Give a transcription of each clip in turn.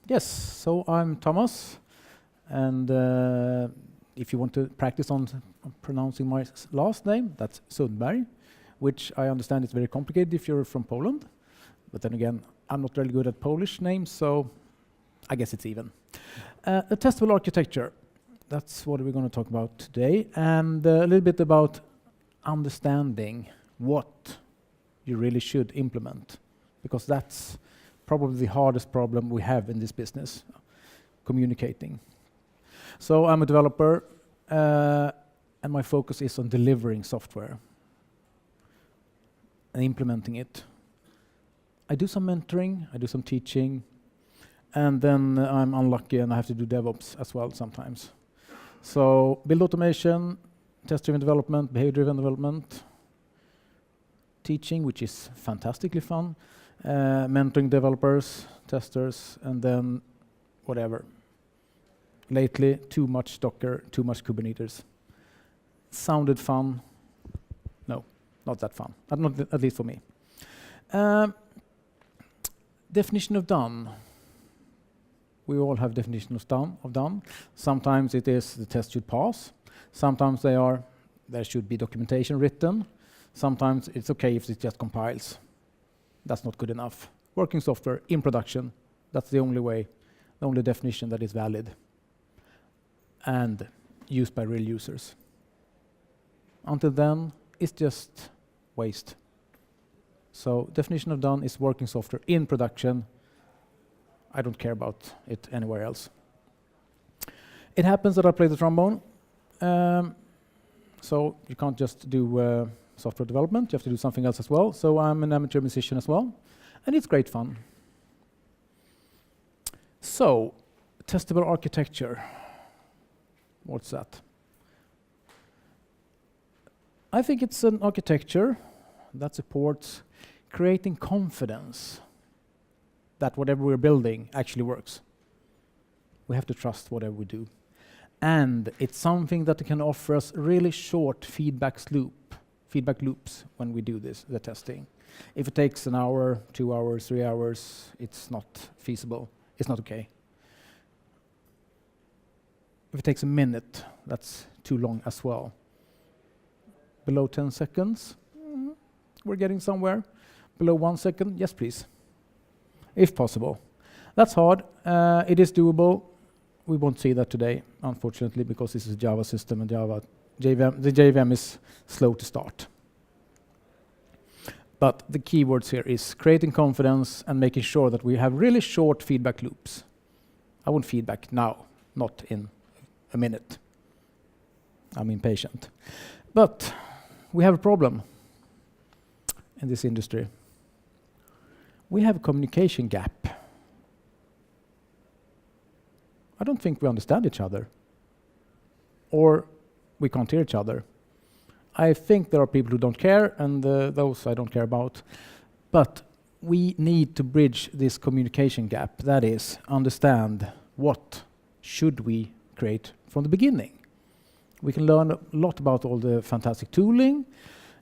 Yes, so I'm Thomas, and if you want to practice on pronouncing my last name, that's Sundberg, which I understand is very complicated if you're from Poland. But then again, I'm not really good at Polish names, so I guess it's even. A testable architecture, that's what we're going to talk about today, and a little bit about understanding what you really should implement, because that's probably the hardest problem we have in this business, communicating. So I'm a developer, and my focus is on delivering software and implementing it. I do some mentoring, I do some teaching, and then I'm unlucky and I have to do DevOps as well sometimes. So build automation, test-driven development, behavior-driven development, teaching, which is fantastically fun, mentoring developers, testers, and then whatever. Lately, too much Docker, too much Kubernetes. Sounded fun. No, not that fun, not at least for me. Definition of done. We all have definition of done. Sometimes it is the test should pass. Sometimes there should be documentation written. Sometimes it's okay if it just compiles. That's not good enough. Working software in production, that's the only way, the only definition that is valid and used by real users. Until then, it's just waste. So definition of done is working software in production. I don't care about it anywhere else. It happens that I play the trombone. So you can't just do software development, you have to do something else as well. So I'm an amateur musician as well, and it's great fun. So, testable architecture. What's that? I think it's an architecture that supports creating confidence that whatever we're building actually works. We have to trust whatever we do. And it's something that can offer us really short feedback loops when we do the testing. If it takes an hour, 2 hours, 3 hours, it's not feasible. It's not okay. If it takes a minute, that's too long as well. Below 10 seconds, we're getting somewhere. Below 1 second, yes please, if possible. That's hard. It is doable. We won't see that today, unfortunately, because this is a Java system and the JVM is slow to start. But the keywords here is creating confidence and making sure that we have really short feedback loops. I want feedback now, not in a minute. I'm impatient. But we have a problem in this industry. We have a communication gap. I don't think we understand each other, or we can't hear each other. I think there are people who don't care, and those I don't care about. But we need to bridge this communication gap. That is, understand what should we create from the beginning. We can learn a lot about all the fantastic tooling,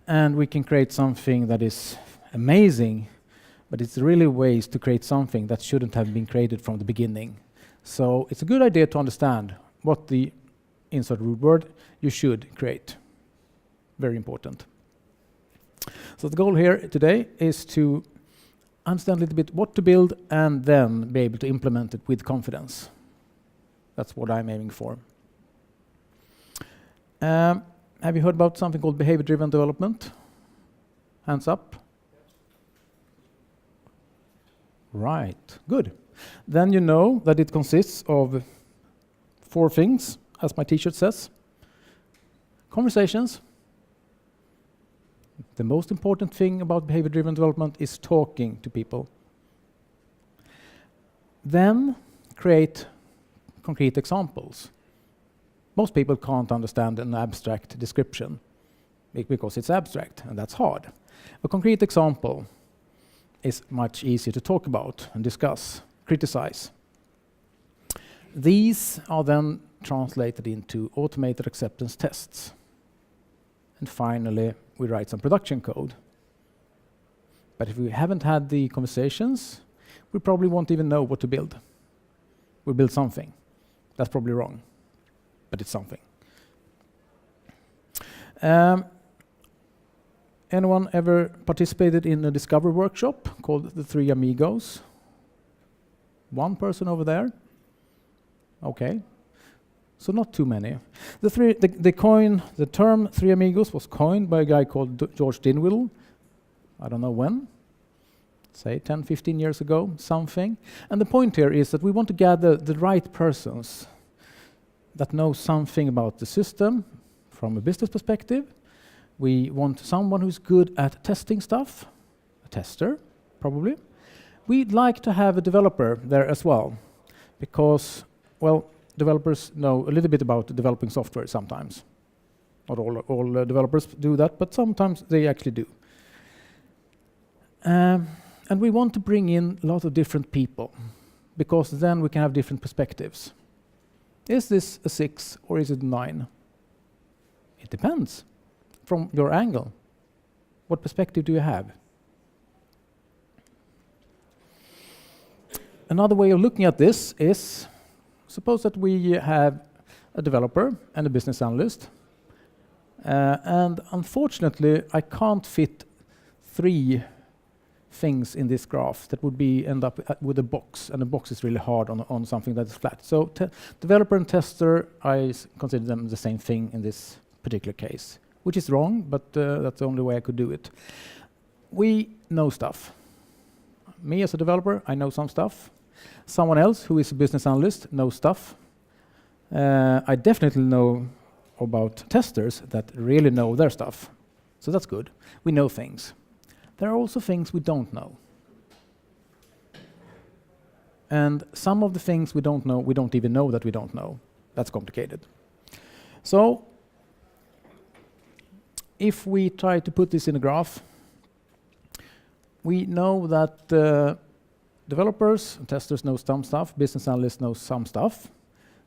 and we can create something that is amazing, but it's really ways to create something that shouldn't have been created from the beginning. So it's a good idea to understand what the insert root word you should create. Very important. So the goal here today is to understand a little bit what to build and then be able to implement it with confidence. That's what I'm aiming for. Have you heard about something called behavior-driven development? Hands up. Right, good. Then you know that it consists of 4 things, as my t-shirt says. Conversations. The most important thing about behavior-driven development is talking to people. Then create concrete examples. Most people can't understand an abstract description because it's abstract, and that's hard. A concrete example is much easier to talk about and discuss, criticize. These are then translated into automated acceptance tests. And finally, we write some production code. But if we haven't had the conversations, we probably won't even know what to build. We build something. That's probably wrong, but it's something. Anyone ever participated in a discovery workshop called the Three Amigos? One person over there? Okay. So not too many. The term Three Amigos was coined by a guy called George Dinwiddie. I don't know when. Say 10, 15 years ago, something. And the point here is that we want to gather the right persons that know something about the system from a business perspective. We want someone who's good at testing stuff, a tester, probably. We'd like to have a developer there as well, because, well, developers know a little bit about developing software sometimes. Not all developers do that, but sometimes they actually do. And we want to bring in a lot of different people, because then we can have different perspectives. Is this a 6 or is it a 9? It depends from your angle. What perspective do you have? Another way of looking at this is, suppose that we have a developer and a business analyst, and unfortunately I can't fit 3 things in this graph that would end up with a box, and a box is really hard on something that is flat. So developer and tester, I consider them the same thing in this particular case, which is wrong, but that's the only way I could do it. We know stuff. Me as a developer, I know some stuff. Someone else who is a business analyst knows stuff. I definitely know about testers that really know their stuff. So that's good. We know things. There are also things we don't know. And some of the things we don't know, we don't even know that we don't know. That's complicated. So if we try to put this in a graph, we know that developers and testers know some stuff, business analysts know some stuff.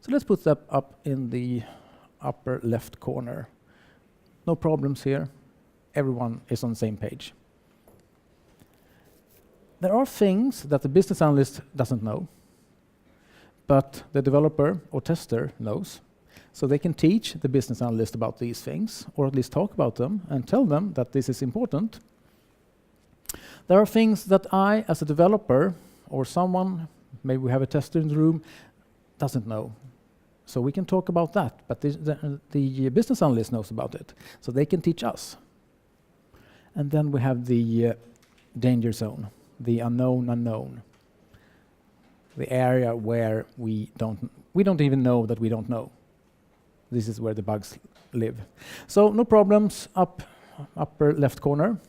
So let's put that up in the upper left corner. No problems here. Everyone is on the same page. There are things that the business analyst doesn't know, but the developer or tester knows. So they can teach the business analyst about these things, or at least talk about them and tell them that this is important. There are things that I, as a developer, or someone, maybe we have a tester in the room, doesn't know. So we can talk about that, but the business analyst knows about it, so they can teach us. And then we have the danger zone, the unknown. The area where we don't even know that we don't know. This is where the bugs live. So no problems upper left corner.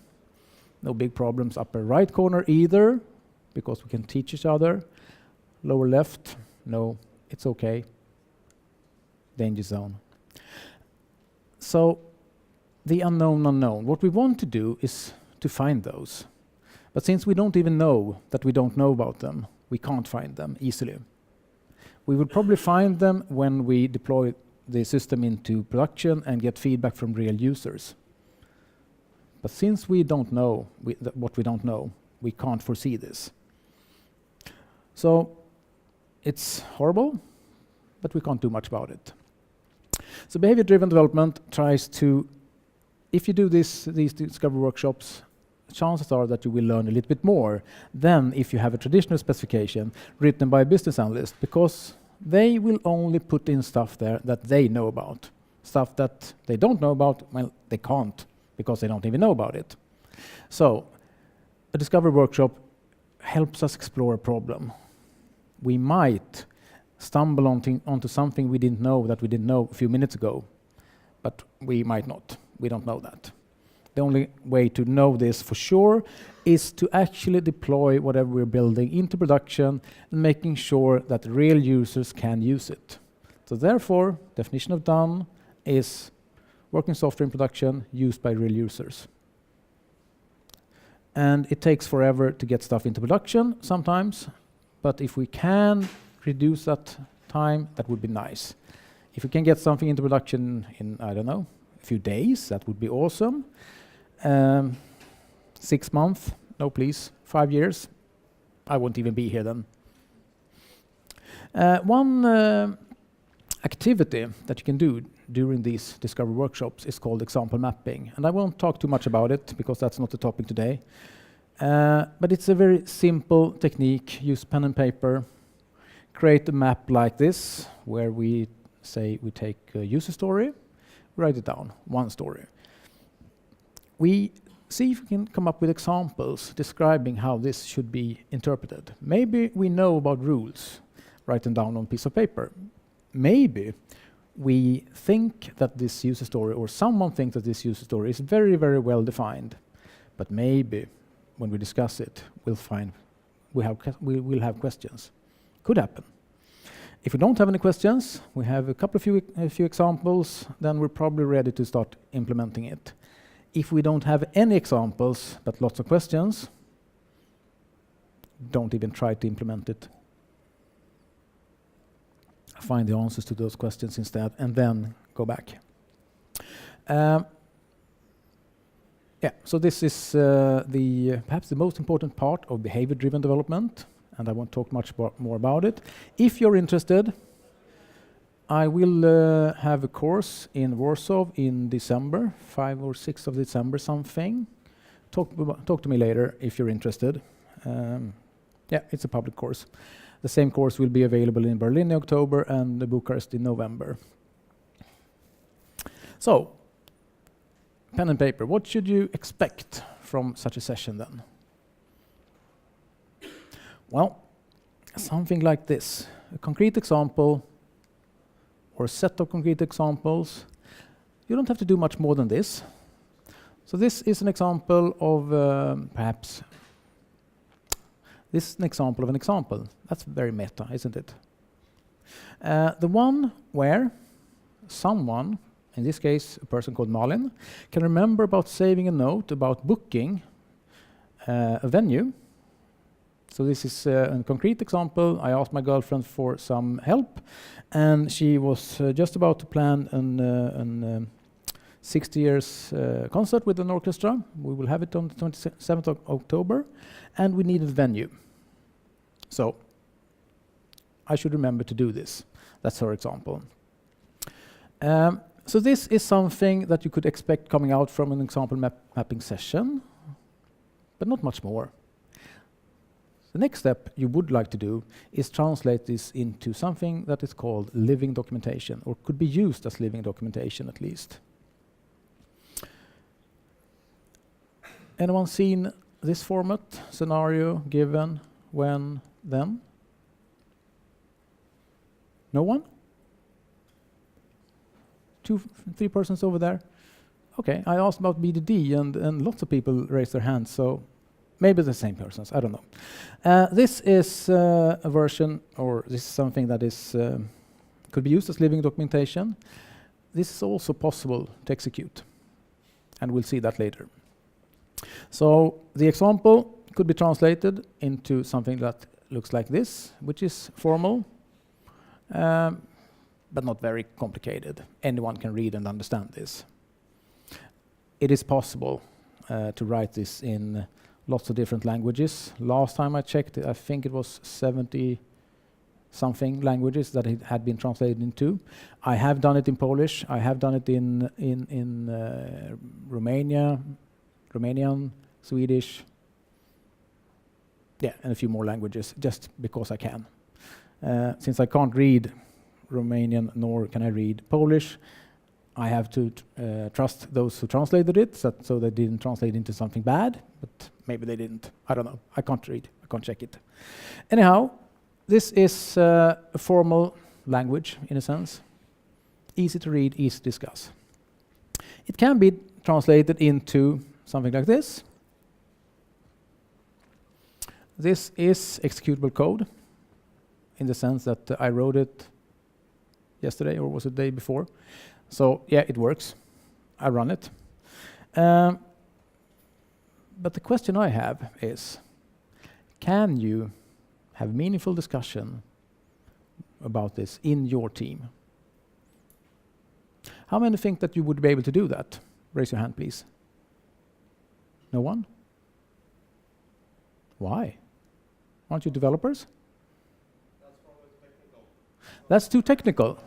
No big problems upper right corner either, because we can teach each other. Lower left, no, it's okay. Danger zone. So the unknown. What we want to do is to find those. But since we don't even know that we don't know about them, we can't find them easily. We will probably find them when we deploy the system into production and get feedback from real users. But since we don't know what we don't know, we can't foresee this. So it's horrible, but we can't do much about it. So behavior-driven development tries to, if you do these discovery workshops, chances are that you will learn a little bit more than if you have a traditional specification written by a business analyst, because they will only put in stuff there that they know about. Stuff that they don't know about, well, they can't, because they don't even know about it. So a discovery workshop helps us explore a problem. We might stumble onto something we didn't know that we didn't know a few minutes ago, but we might not. We don't know that. The only way to know this for sure is to actually deploy whatever we're building into production and making sure that real users can use it. So therefore, definition of done is working software in production used by real users. And it takes forever to get stuff into production sometimes, but if we can reduce that time, that would be nice. If we can get something into production in, I don't know, a few days, that would be awesome. 6 months, no please. 5 years, I won't even be here then. One activity that you can do during these discovery workshops is called example mapping. And I won't talk too much about it because that's not the topic today. But it's a very simple technique. Use pen and paper. Create a map like this, where we say we take a user story, write it down, one story. We see if we can come up with examples describing how this should be interpreted. Maybe we know about rules, write them down on a piece of paper. Maybe we think that this user story, or someone thinks that this user story is very, very well defined. But maybe when we discuss it, we'll will have questions. Could happen. If we don't have any questions, we have a few examples, then we're probably ready to start implementing it. If we don't have any examples, but lots of questions, don't even try to implement it. Find the answers to those questions instead, and then go back. So this is perhaps the most important part of behavior-driven development, and I won't talk much more about it. If you're interested, I will have a course in Warsaw in December, 5 or 6 of December something. Talk to me later if you're interested. It's a public course. The same course will be available in Berlin in October and Bucharest in November. So, pen and paper, what should you expect from such a session then? Well, something like this. A concrete example, or a set of concrete examples. You don't have to do much more than this. So this is an example of this is an example of an example. That's very meta, isn't it? The one where someone, in this case a person called Malin, can remember about saving a note about booking a venue. So this is a concrete example. I asked my girlfriend for some help, and she was just about to plan an 60 years concert with an orchestra. We will have it on the 27th of October, and we need a venue. So I should remember to do this. That's her example. So this is something that you could expect coming out from an example mapping session, but not much more. The next step you would like to do is translate this into something that is called living documentation, or could be used as living documentation at least. Anyone seen this format? Scenario, given, when, then? No one? 2, 3 persons over there? Okay, I asked about BDD and lots of people raised their hands, so maybe the same persons, I don't know. This is a version, or this is something that is could be used as living documentation. This is also possible to execute, and we'll see that later. So the example could be translated into something that looks like this, which is formal, but not very complicated. Anyone can read and understand this. It is possible to write this in lots of different languages. Last time I checked, I think it was 70-something languages that it had been translated into. I have done it in Polish. I have done it in Romanian, Swedish, and a few more languages, just because I can. Since I can't read Romanian, nor can I read Polish, I have to trust those who translated it, so they didn't translate into something bad, but maybe they didn't. I don't know. I can't read. I can't check it. Anyhow, this is a formal language, in a sense. Easy to read, easy to discuss. It can be translated into something like this. This is executable code, in the sense that I wrote it yesterday, or was it the day before? So yeah, it works. I run it. But the question I have is, can you have meaningful discussion about this in your team? How many think that you would be able to do that? Raise your hand, please. No one? Why? Aren't you developers? That's probably technical. That's too technical.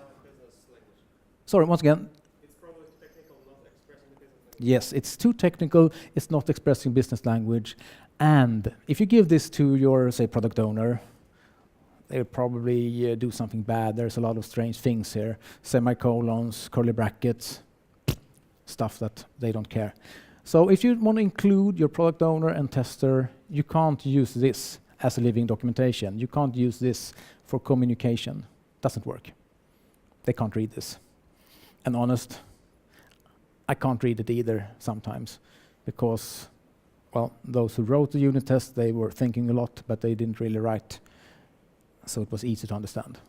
Sorry, once again. It's probably technical, not expressing business language. Yes, it's too technical, it's not expressing business language. And if you give this to your, say, product owner, they'll probably do something bad. There's a lot of strange things here. Semicolons, curly brackets, stuff that they don't care. So if you want to include your product owner and tester, you can't use this as a living documentation. You can't use this for communication. Doesn't work. They can't read this. And honest, I can't read it either sometimes because, well, those who wrote the unit test, they were thinking a lot, but they didn't really write, so it was easy to understand.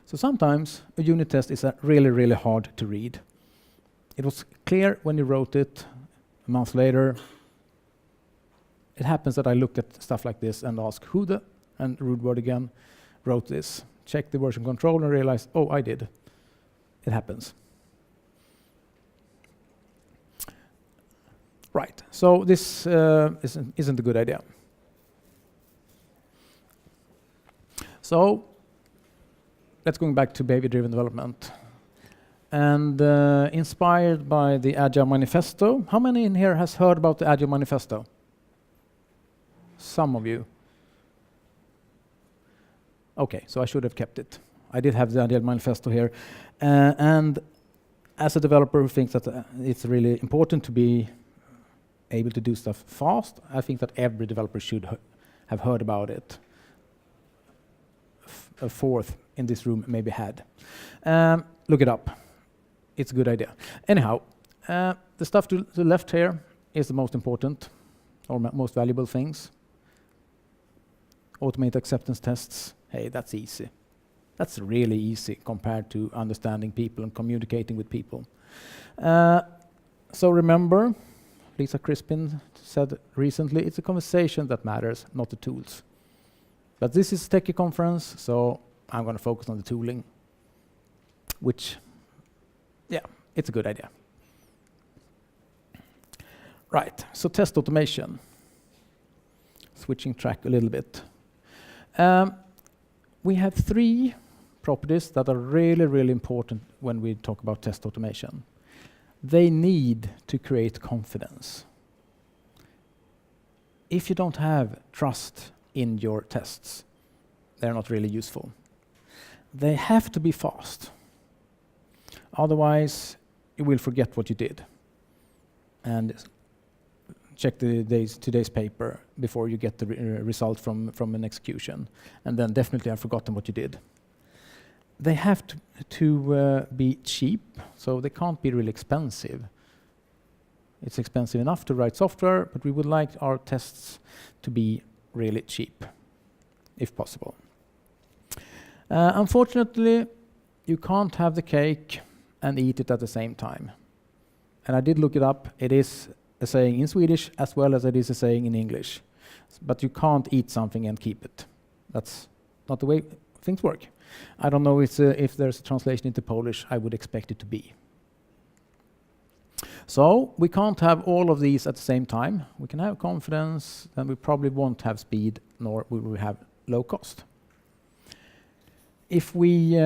So sometimes a unit test is really, really hard to read. It was clear when you wrote it. A month later, it happens that I look at stuff like this and ask who the, and rude word again, wrote this. Check the version control and realize, oh, I did. It happens. Right, so this isn't a good idea. So let's go back to behavior-driven development. And inspired by the Agile Manifesto. How many in here has heard about the Agile Manifesto? Some of you. Okay, so I should have kept it. I did have the Agile Manifesto here. And as a developer who thinks that it's really important to be able to do stuff fast, I think that every developer should have heard about it. A fourth in this room maybe had. Look it up. It's a good idea. Anyhow, the stuff to the left here is the most important or most valuable things. Automate acceptance tests. Hey, that's easy. That's really easy compared to understanding people and communicating with people. So remember, Lisa Crispin said recently, it's a conversation that matters, not the tools. But this is a techie conference, so I'm going to focus on the tooling, which, yeah, it's a good idea. Right, so test automation. Switching track a little bit. We have 3 properties that are really, really important when we talk about test automation. They need to create confidence. If you don't have trust in your tests, they're not really useful. They have to be fast. Otherwise, you will forget what you did. And check today's paper before you get the result from an execution. And then definitely I've forgotten what you did. They have to be cheap, so they can't be really expensive. It's expensive enough to write software, but we would like our tests to be really cheap, if possible. Unfortunately, you can't have the cake and eat it at the same time. And I did look it up. It is a saying in Swedish as well as it is a saying in English. But you can't eat something and keep it. That's not the way things work. I don't know if there's a translation into Polish. I would expect it to be. So we can't have all of these at the same time. We can have confidence, then we probably won't have speed, nor will we have low cost. If we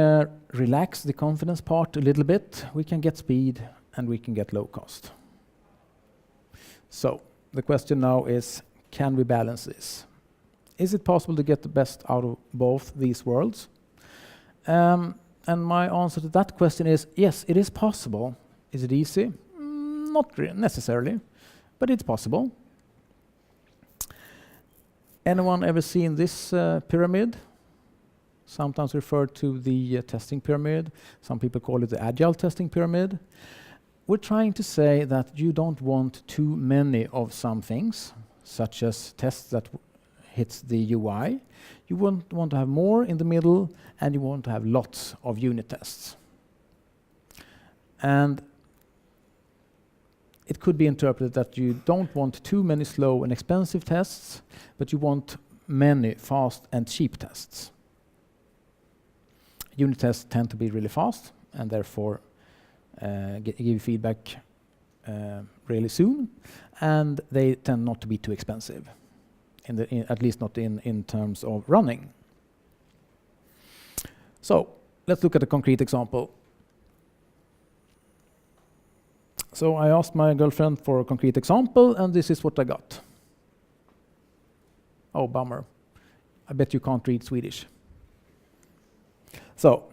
relax the confidence part a little bit, we can get speed and we can get low cost. So the question now is, can we balance this? Is it possible to get the best out of both these worlds? And my answer to that question is, yes, it is possible. Is it easy? Not necessarily, but it's possible. Anyone ever seen this pyramid? Sometimes referred to the testing pyramid. Some people call it the agile testing pyramid. We're trying to say that you don't want too many of some things, such as tests that hits the UI. You want to have more in the middle, and you want to have lots of unit tests. And it could be interpreted that you don't want too many slow and expensive tests, but you want many fast and cheap tests. Unit tests tend to be really fast, and therefore give feedback really soon, and they tend not to be too expensive, at least not in terms of running. So let's look at a concrete example. So I asked my girlfriend for a concrete example, and this is what I got. Oh, bummer. I bet you can't read Swedish. So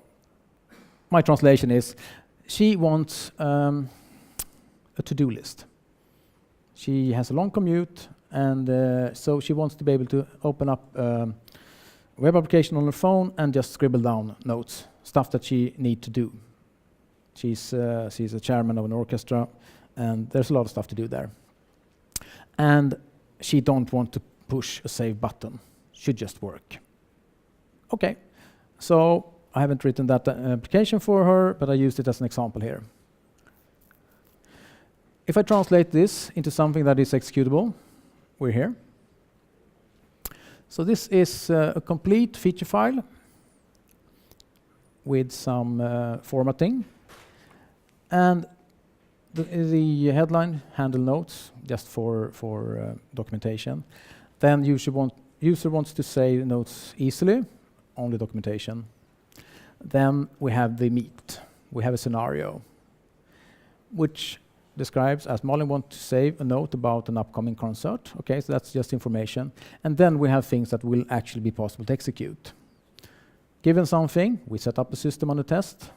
my translation is, she wants a to-do list. She has a long commute, and so she wants to be able to open up a web application on her phone and just scribble down notes, stuff that she needs to do. She's a chairman of an orchestra, and there's a lot of stuff to do there. And she don't want to push a save button. Should just work. Okay, so I haven't written that application for her, but I used it as an example here. If I translate this into something that is executable, we're here. So this is a complete feature file with some formatting. And the headline, handle notes, just for documentation. Then user wants to save notes easily, only documentation. Then we have the meat. We have a scenario, which describes as Malin wants to save a note about an upcoming concert. Okay, so that's just information. And then we have things that will actually be possible to execute. Given something, we set up a system on the test.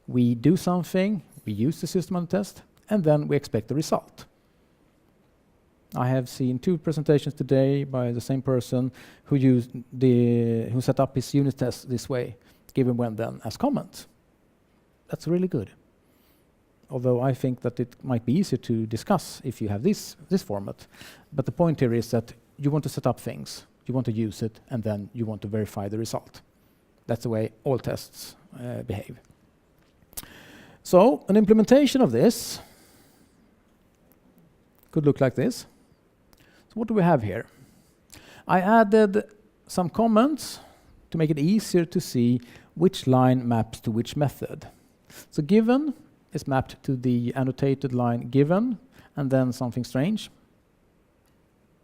We do something, we use the system on the test, and then we expect the result. I have seen 2 presentations today by the same person who set up his unit test this way, given when then as comment. That's really good. Although I think that it might be easier to discuss if you have this format. But the point here is that you want to set up things, you want to use it, and then you want to verify the result. That's the way all tests behave. So an implementation of this could look like this. So what do we have here? I added some comments to make it easier to see which line maps to which method. So given is mapped to the annotated line given, and then something strange.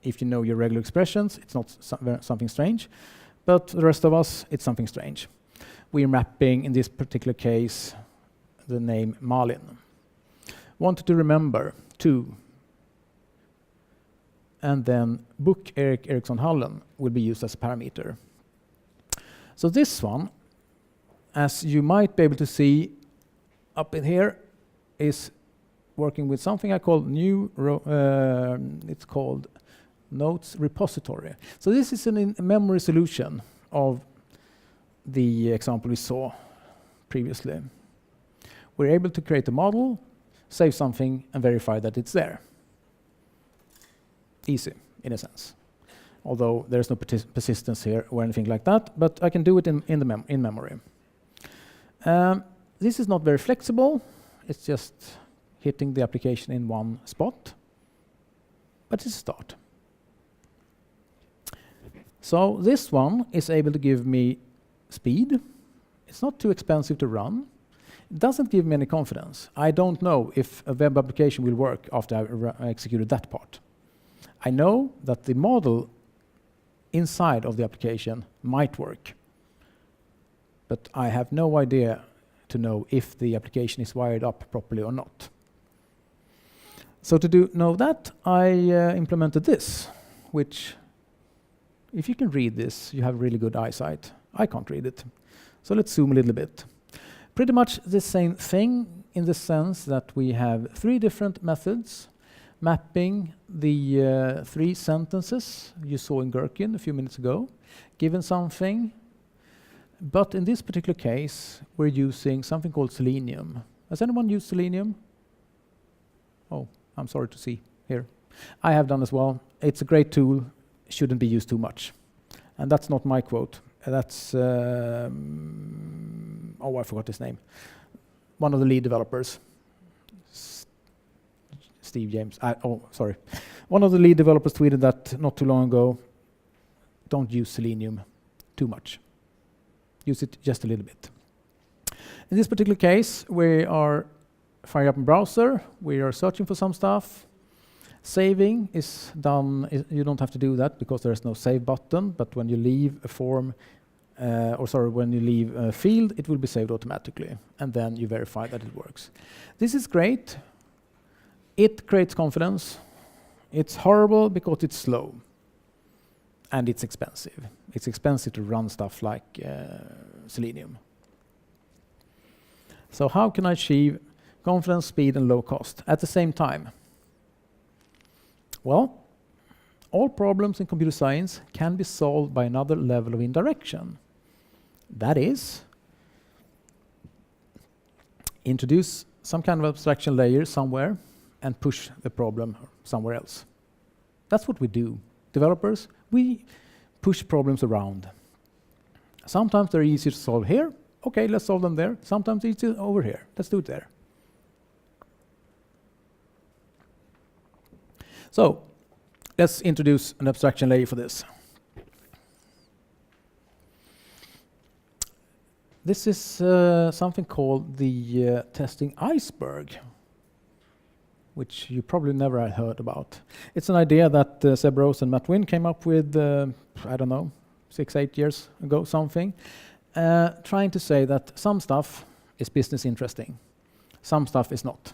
If you know your regular expressions, it's not something strange, but the rest of us, it's something strange. We're mapping, in this particular case, the name Malin. Wanted to remember 2. And then book Erik Eriksson Hallen will be used as a parameter. So this one, as you might be able to see up in here, is working with something I call it's called Notes Repository. So this is an in-memory solution of the example we saw previously. We're able to create a model, save something, and verify that it's there. Easy, in a sense. Although there's no persistence here or anything like that, but I can do it in memory. This is not very flexible. It's just hitting the application in one spot, but it's a start. So this one is able to give me speed. It's not too expensive to run. It doesn't give me any confidence. I don't know if a web application will work after I executed that part. I know that the model inside of the application might work, but I have no idea to know if the application is wired up properly or not. So to know that, I implemented this, which, if you can read this, you have really good eyesight. I can't read it. So let's zoom a little bit. Pretty much the same thing in the sense that we have 3 different methods mapping the 3 sentences you saw in Gherkin a few minutes ago, given something. But in this particular case, we're using something called Selenium. Has anyone used Selenium? Oh, I'm sorry to see here. I have done as well. It's a great tool, shouldn't be used too much. And that's not my quote. That's, I forgot his name. One of the lead developers. Steve James. One of the lead developers tweeted that not too long ago. Don't use Selenium too much. Use it just a little bit. In this particular case, we are firing up a browser. We are searching for some stuff. Saving is done. You don't have to do that because there is no save button. But when you leave a form when you leave a field, it will be saved automatically, and then you verify that it works. This is great. It creates confidence. It's horrible because it's slow, and it's expensive. It's expensive to run stuff like Selenium. So how can I achieve confidence, speed, and low cost at the same time? Well, all problems in computer science can be solved by another level of indirection. That is, introduce some kind of abstraction layer somewhere and push the problem somewhere else. That's what we do. Developers, we push problems around. Sometimes they're easier to solve here. Okay, let's solve them there. Sometimes it's over here. Let's do it there. So, let's introduce an abstraction layer for this. This is something called the testing Iceberg, which you probably never had heard about. It's an idea that Seb Rose and Matt Wynn came up with, I don't know, 6-8 years ago, something, trying to say that some stuff is business interesting, some stuff is not.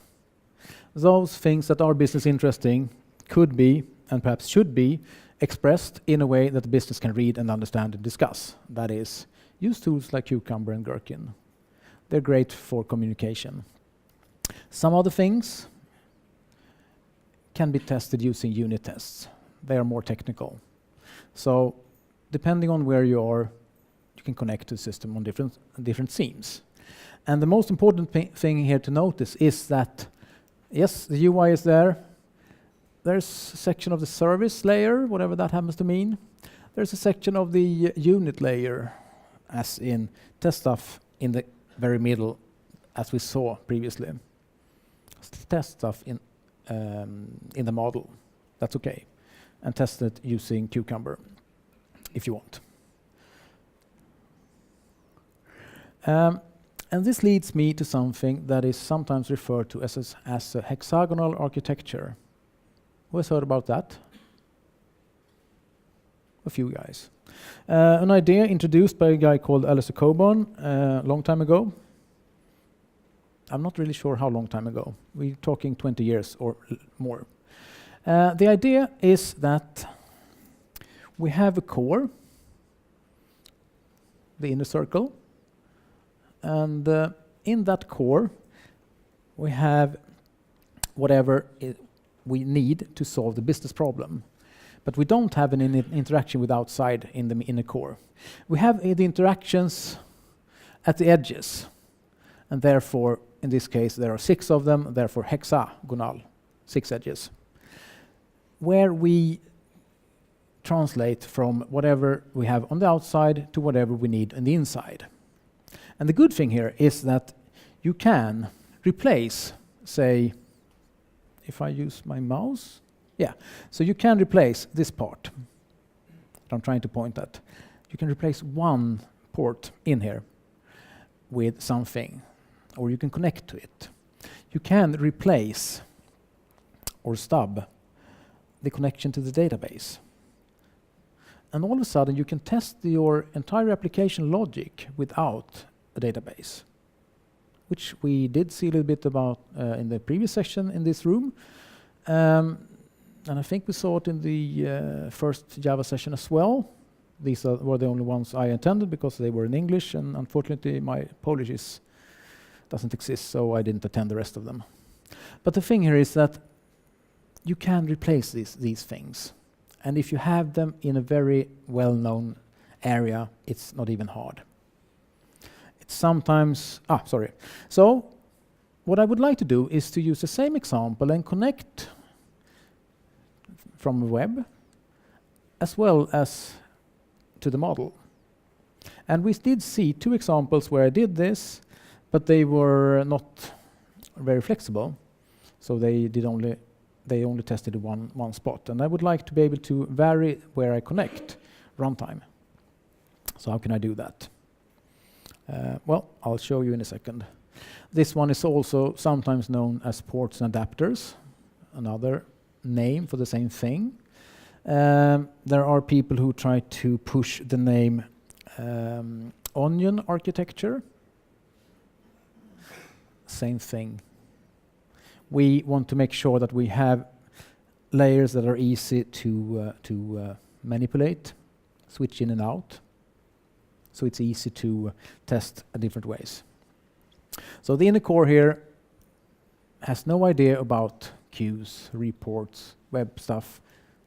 Those things that are business interesting could be, and perhaps should be, expressed in a way that the business can read and understand and discuss. That is, use tools like Cucumber and Gherkin. They're great for communication. Some other things can be tested using unit tests. They are more technical. So depending on where you are, you can connect to the system on different themes. And the most important thing here to notice is that, yes, the UI is there. There's a section of the service layer, whatever that happens to mean. There's a section of the unit layer, as in test stuff in the very middle, as we saw previously. Test stuff in the model. That's okay. And test it using Cucumber, if you want. And this leads me to something that is sometimes referred to as a hexagonal architecture. Who has heard about that? A few guys. An idea introduced by a guy called Alistair Cockburn a long time ago. I'm not really sure how long time ago. We're talking 20 years or more. The idea is that we have a core, the inner circle, and in that core we have whatever we need to solve the business problem. But we don't have an interaction with outside in the inner core. We have the interactions at the edges, and therefore, in this case, there are 6 of them, therefore hexagonal, 6 edges, where we translate from whatever we have on the outside to whatever we need on the inside. And the good thing here is that you can replace, say, if I use my mouse, yeah, so you can replace this part that I'm trying to point at. You can replace one port in here with something, or you can connect to it. You can replace or stub the connection to the database. And all of a sudden you can test your entire application logic without a database, which we did see a little bit about in the previous session in this room. And I think we saw it in the first Java session as well. These were the only ones I attended because they were in English, and unfortunately my Polish doesn't exist, so I didn't attend the rest of them. But the thing here is that you can replace these things. And if you have them in a very well-known area, it's not even hard. It's sometimes, So what I would like to do is to use the same example and connect from the web as well as to the model. And we did see 2 examples where I did this, but they were not very flexible. So they only tested one spot. And I would like to be able to vary where I connect runtime. So how can I do that? Well, I'll show you in a second. This one is also sometimes known as ports and adapters, another name for the same thing. There are people who try to push the name onion architecture. Same thing. We want to make sure that we have layers that are easy to manipulate, switch in and out, so it's easy to test in different ways. So the inner core here has no idea about queues, reports, web stuff,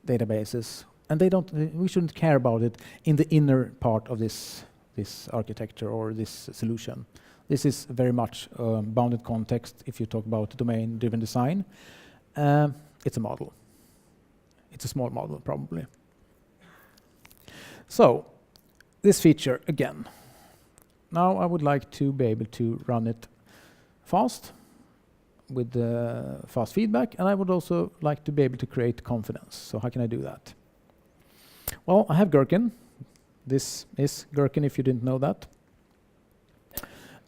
databases, and we shouldn't care about it in the inner part of this architecture or this solution. This is very much bounded context if you talk about domain-driven design. It's a model. It's a small model, probably. So, this feature again. Now I would like to be able to run it fast with fast feedback, and I would also like to be able to create confidence. So how can I do that? Well, I have Gherkin. This is Gherkin if you didn't know that.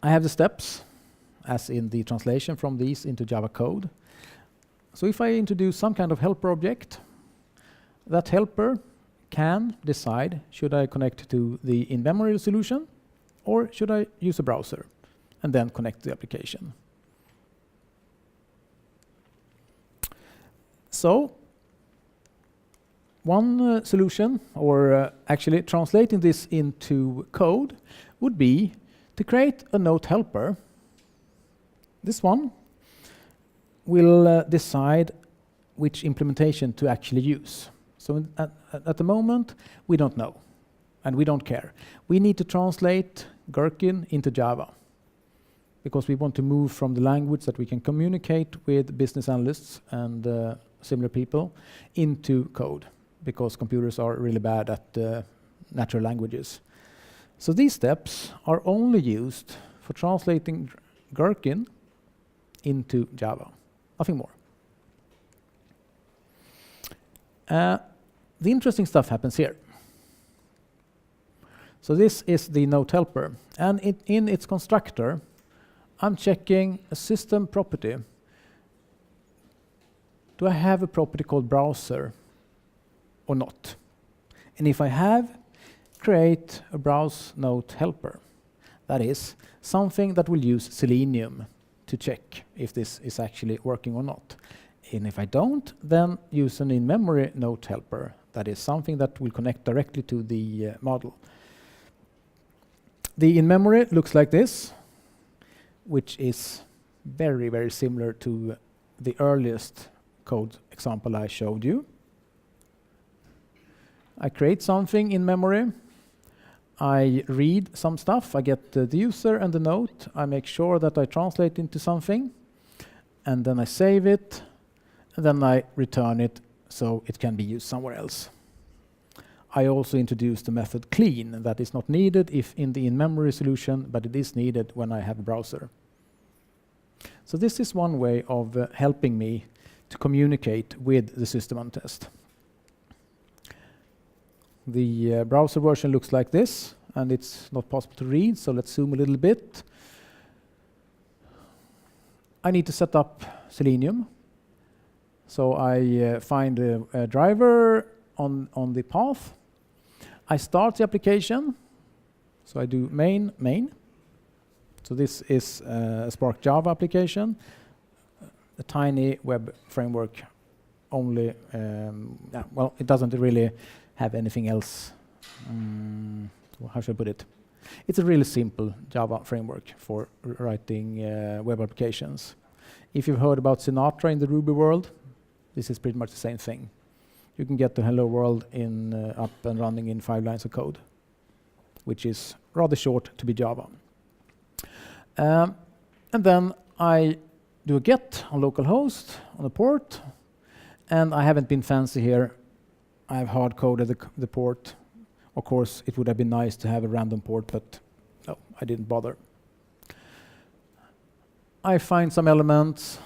I have the steps, as in the translation from these into Java code. So if I introduce some kind of helper object, that helper can decide, should I connect to the in-memory solution, or should I use a browser, and then connect the application. So, one solution, or actually translating this into code, would be to create a note helper. This one will decide which implementation to actually use. So at the moment, we don't know, and we don't care. We need to translate Gherkin into Java, because we want to move from the language that we can communicate with business analysts and similar people into code, because computers are really bad at natural languages. So these steps are only used for translating Gherkin into Java, nothing more. The interesting stuff happens here. So this is the note helper, and in its constructor, I'm checking a system property. Do I have a property called browser or not? And if I have, create a browse note helper. That is something that will use Selenium to check if this is actually working or not. And if I don't, then use an in-memory note helper. That is something that will connect directly to the model. The in-memory looks like this, which is very, very similar to the earliest code example I showed you. I create something in memory. I read some stuff. I get the user and the note. I make sure that I translate into something, and then I save it, and then I return it so it can be used somewhere else. I also introduced the method clean. That is not needed if in the in-memory solution, but it is needed when I have a browser. So this is one way of helping me to communicate with the system on test. The browser version looks like this, and it's not possible to read, so let's zoom a little bit. I need to set up Selenium. So I find a driver on the path. I start the application. So I do main. So this is a Spark Java application, a tiny web framework only. Well, it doesn't really have anything else. How should I put it? It's a really simple Java framework for writing web applications. If you've heard about Sinatra in the Ruby world, this is pretty much the same thing. You can get the hello world up and running in 5 lines of code, which is rather short to be Java. And then I do a get on localhost on a port, and I haven't been fancy here. I have hard-coded the port. Of course, it would have been nice to have a random port, but no, I didn't bother. I find some elements,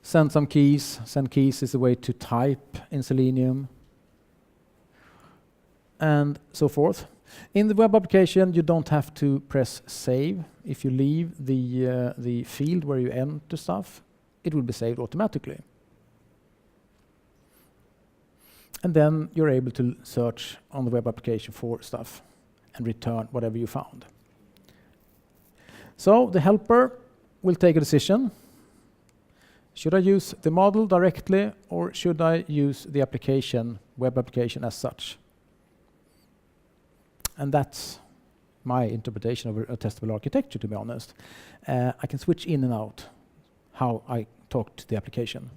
send some keys. Send keys is a way to type in Selenium, and so forth. In the web application, you don't have to press save. If you leave the field where you enter stuff, it will be saved automatically. And then you're able to search on the web application for stuff. and return whatever you found. So the helper will take a decision. Should I use the model directly, or should I use the application, web application as such? And that's my interpretation of a testable architecture, to be honest. I can switch in and out how I talk to the application.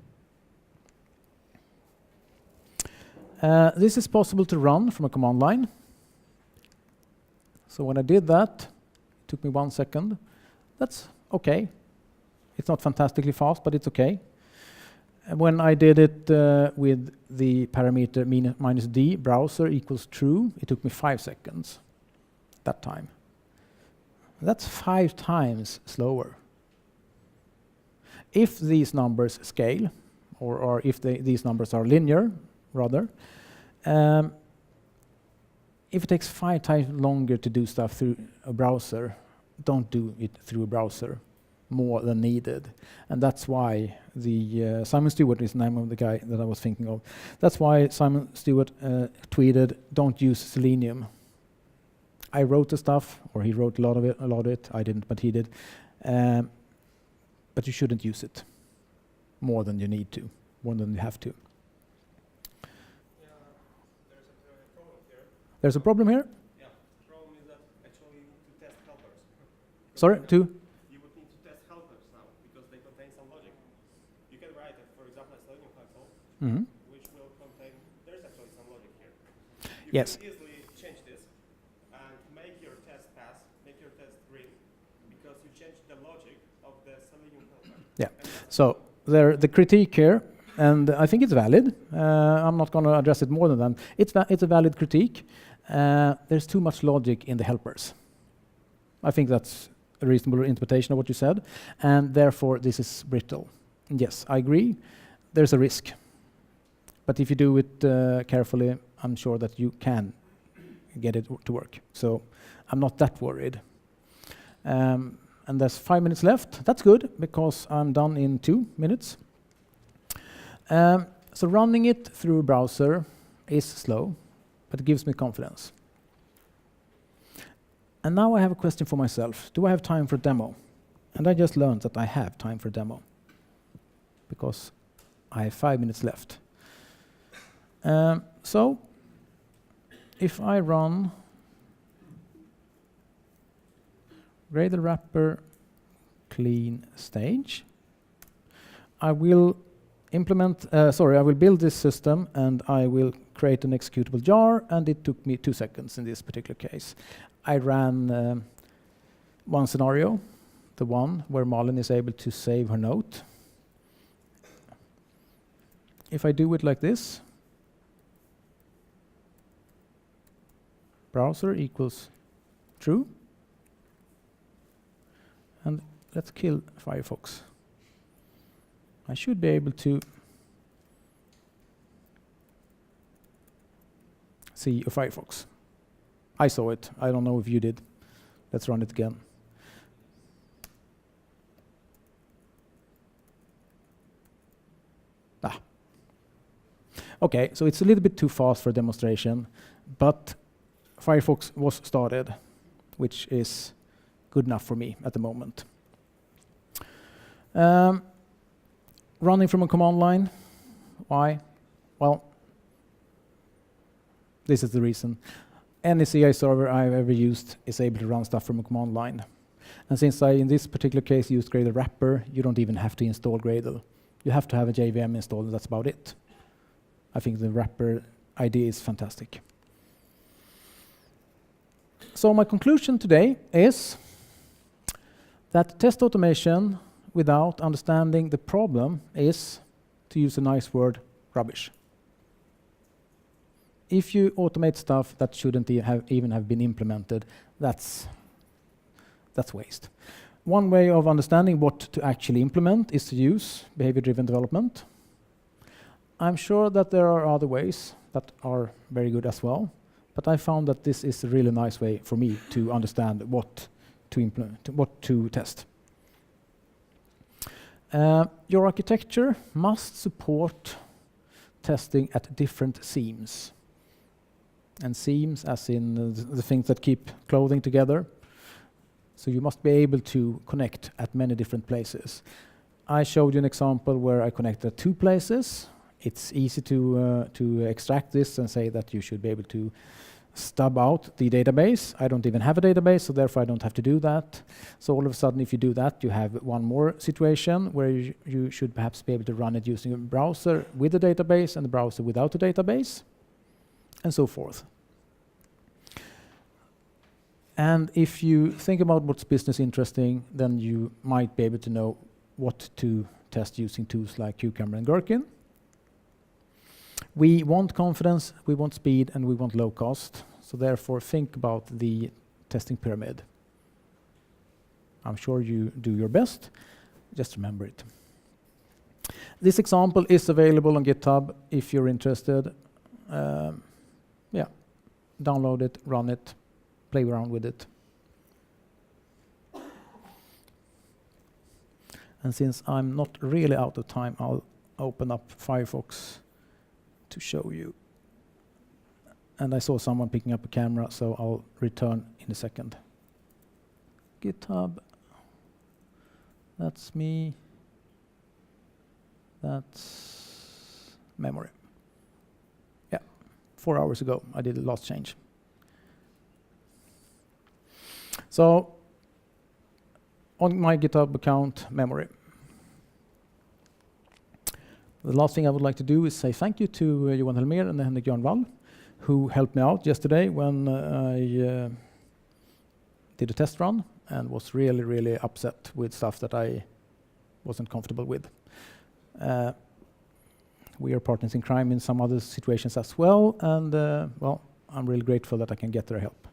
This is possible to run from a command line. So when I did that, it took me 1 second. That's okay. It's not fantastically fast, but it's okay. And when I did it with the parameter -d browser equals true, it took me 5 seconds that time. That's 5 times slower. If these numbers scale, or if these numbers are linear, rather, if it takes 5 times longer to do stuff through a browser, don't do it through a browser more than needed. And that's why the Simon Stewart is the name of the guy that I was thinking of. That's why Simon Stewart tweeted, "Don't use Selenium." I wrote the stuff, or he wrote a lot of it. I didn't, but he did. But you shouldn't use it more than you need to, more than you have to. There's a problem here? Yeah, the problem is that actually you need to test helpers. Sorry, You would need to test helpers now, because they contain some logic. You can write it, for example, a Selenium console, which will contain, there's actually some logic here. You can easily change this and make your test pass, make your test green, because you changed the logic of the Selenium helper. Yeah, so the critique here, and I think it's valid. I'm not going to address it more than that. It's a valid critique. There's too much logic in the helpers. I think that's a reasonable interpretation of what you said, and therefore this is brittle. And yes, I agree. There's a risk. But if you do it carefully, I'm sure that you can get it to work. So I'm not that worried. And there's 5 minutes left. That's good, because I'm done in 2 minutes. So running it through a browser is slow, but it gives me confidence. And now I have a question for myself. Do I have time for a demo? And I just learned that I have time for a demo, because I have 5 minutes left. So if I run Gradle wrapper clean stage, I will I will build this system, and I will create an executable jar, and it took me 2 seconds in this particular case. I ran one scenario, the one where Malin is able to save her note. If I do it like this, browser equals true, and let's kill Firefox. I should be able to see a Firefox. I saw it. I don't know if you did. Let's run it again. Okay, so it's a little bit too fast for a demonstration, but Firefox was started, which is good enough for me at the moment. Running from a command line. Why? Well, this is the reason. Any CI server I've ever used is able to run stuff from a command line. And since I, in this particular case, used Gradle wrapper, you don't even have to install Gradle. You have to have a JVM installed, and that's about it. I think the wrapper idea is fantastic. So my conclusion today is that test automation without understanding the problem is, to use a nice word, rubbish. If you automate stuff that shouldn't even have been implemented, that's waste. One way of understanding what to actually implement is to use behavior-driven development. I'm sure that there are other ways that are very good as well, but I found that this is a really nice way for me to understand what to implement, what to test. Your architecture must support testing at different seams. and seams, as in the things that keep clothing together. So you must be able to connect at many different places. I showed you an example where I connected 2 places. It's easy to extract this and say that you should be able to stub out the database. I don't even have a database, so therefore I don't have to do that. So all of a sudden, if you do that, you have one more situation where you should perhaps be able to run it using a browser with a database and a browser without a database, and so forth. And if you think about what's business interesting, then you might be able to know what to test using tools like Cucumber and Gherkin. We want confidence, we want speed, and we want low cost. So therefore, think about the testing pyramid. I'm sure you do your best. Just remember it. This example is available on GitHub if you're interested. Yeah, download it, run it, play around with it. And since I'm not really out of time, I'll open up Firefox to show you. And I saw someone picking up a camera, so I'll return in a second. GitHub. That's me. That's memory. Yeah, 4 hours ago, I did the last change. So, on my GitHub account, memory. The last thing I would like to do is say thank you to Johan Helmer and Henrik Jörnvall, who helped me out yesterday when I did a test run and was really, really upset with stuff that I wasn't comfortable with. We are partners in crime in some other situations as well, and well, I'm really grateful that I can get their help.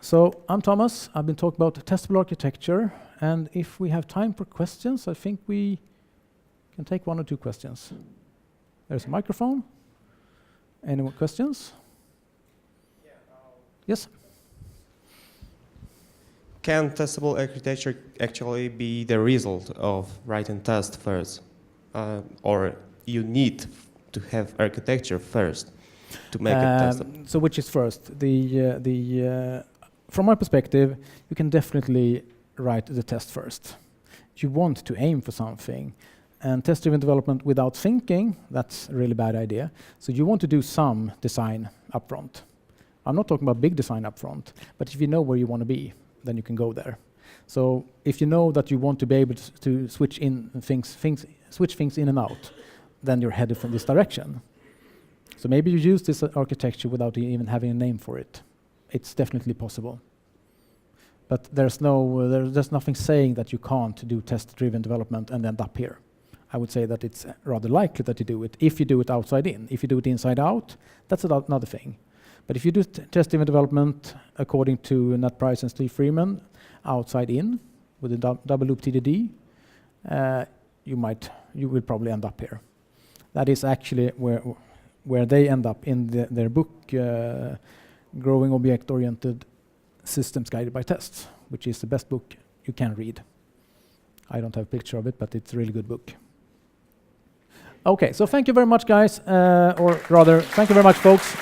So I'm Thomas. I've been talking about testable architecture, and if we have time for questions, I think we can take 1 or 2 questions. There's a microphone. Any more questions? Yeah, yes? Can testable architecture actually be the result of writing test first? Or you need to have architecture first to make it testable? So which is first? From my perspective, you can definitely write the test first. You want to aim for something. And test-driven development without thinking, that's a really bad idea. So you want to do some design upfront. I'm not talking about big design upfront, but if you know where you want to be, then you can go there. So if you know that you want to be able to switch things in and out, then you're headed from this direction. So maybe you use this architecture without even having a name for it. It's definitely possible. But there's nothing saying that you can't do test-driven development and end up here. I would say that it's rather likely that you do it if you do it outside in. If you do it inside out, that's another thing. But if you do test-driven development according to Nat Price and Steve Freeman, outside in with a double loop TDD, you will probably end up here. That is actually where they end up in their book, Growing Object-Oriented Systems Guided by Tests, which is the best book you can read. I don't have a picture of it, but it's a really good book. Okay, so thank you very much, guys, or rather, thank you very much, folks.